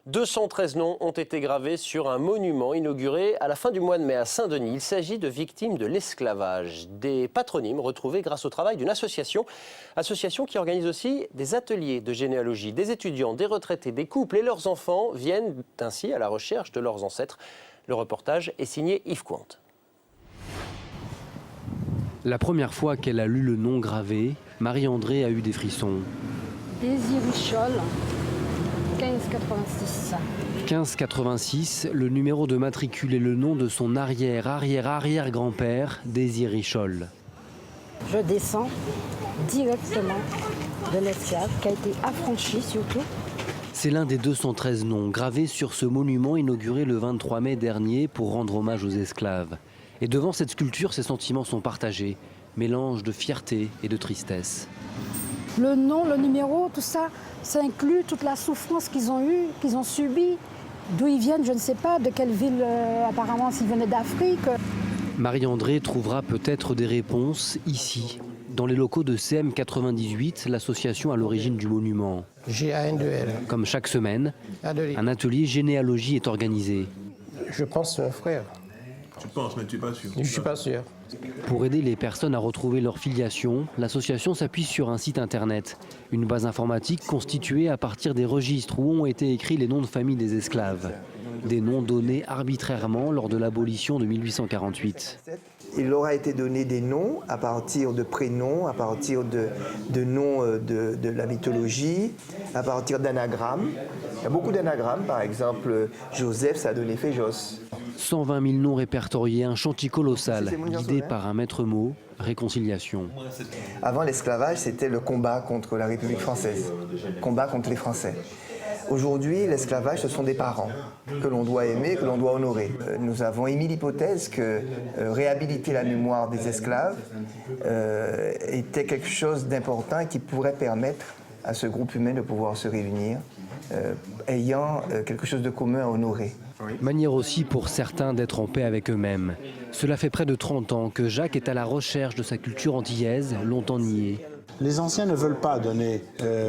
213 noms ont été gravés sur un monument inauguré à la fin du mois de mai à Saint-Denis. Il s'agit de victimes de l'esclavage. Des patronymes retrouvés grâce au travail d'une association qui organise aussi des ateliers de généalogie. Des étudiants, des retraités, des couples et leurs enfants viennent ainsi à la recherche de leurs ancêtres. Le reportage est signé Yves Cointe. La première fois qu'elle a lu le nom gravé, Marie-André a eu des frissons. Daisy Richol, 1586. 1586, le numéro de matricule et le nom de son arrière-arrière-arrière-grand-père, Daisy Richol. Je descends directement de l'esclave qui a été affranchi surtout. C'est l'un des 213 noms gravés sur ce monument inauguré le 23 mai dernier pour rendre hommage aux esclaves. Et devant cette sculpture, ses sentiments sont partagés, mélange de fierté et de tristesse. Le nom, le numéro, tout ça, ça inclut toute la souffrance qu'ils ont eue, qu'ils ont subie. D'où ils viennent, je ne sais pas, de quelle ville, apparemment, s'ils venaient d'Afrique. Marie-André trouvera peut-être des réponses ici, dans les locaux de CM98, l'association à l'origine du monument. GAN2L. Comme chaque semaine, un atelier généalogie est organisé. Je pense mon frère. Tu penses, mais tu n'es pas sûr. Je ne suis pas sûr. Pour aider les personnes à retrouver leur filiation, l'association s'appuie sur un site internet, une base informatique constituée à partir des registres où ont été écrits les noms de famille des esclaves. Des noms donnés arbitrairement lors de l'abolition de 1848. Il leur a été donné des noms à partir de prénoms, à partir de noms de la mythologie, à partir d'anagrammes. Il y a beaucoup d'anagrammes, par exemple, Joseph, ça a donné Féjos. 120 000 noms répertoriés, un chantier colossal, guidé par un maître mot, réconciliation. Avant l'esclavage, c'était le combat contre la République française, combat contre les Français. Aujourd'hui, l'esclavage, ce sont des parents que l'on doit aimer, que l'on doit honorer. Nous avons émis l'hypothèse que réhabiliter la mémoire des esclaves était quelque chose d'important et qui pourrait permettre à ce groupe humain de pouvoir se réunir, ayant quelque chose de commun à honorer. Manière aussi pour certains d'être en paix avec eux-mêmes. Cela fait près de 30 ans que Jacques est à la recherche de sa culture antillaise, longtemps niée. Les anciens ne veulent pas donner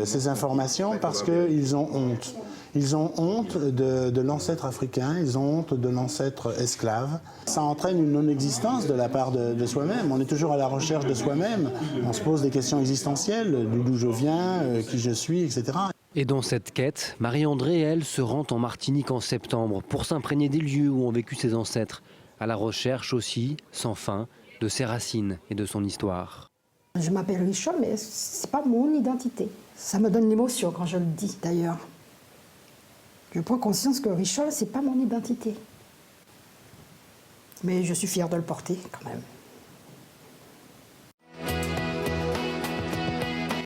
ces informations parce qu'ils ont honte. Ils ont honte de l'ancêtre africain, ils ont honte de l'ancêtre esclave. Ça entraîne une non-existence de la part de soi-même. On est toujours à la recherche de soi-même. On se pose des questions existentielles, d'où je viens, qui je suis, etc. Et dans cette quête, Marie-André, elle, se rend en Martinique en septembre pour s'imprégner des lieux où ont vécu ses ancêtres, à la recherche aussi, sans fin, de ses racines et de son histoire. Je m'appelle Richol, mais ce n'est pas mon identité. Ça me donne l'émotion quand je le dis, d'ailleurs. Je prends conscience que Richol, ce n'est pas mon identité. Mais je suis fière de le porter, quand même.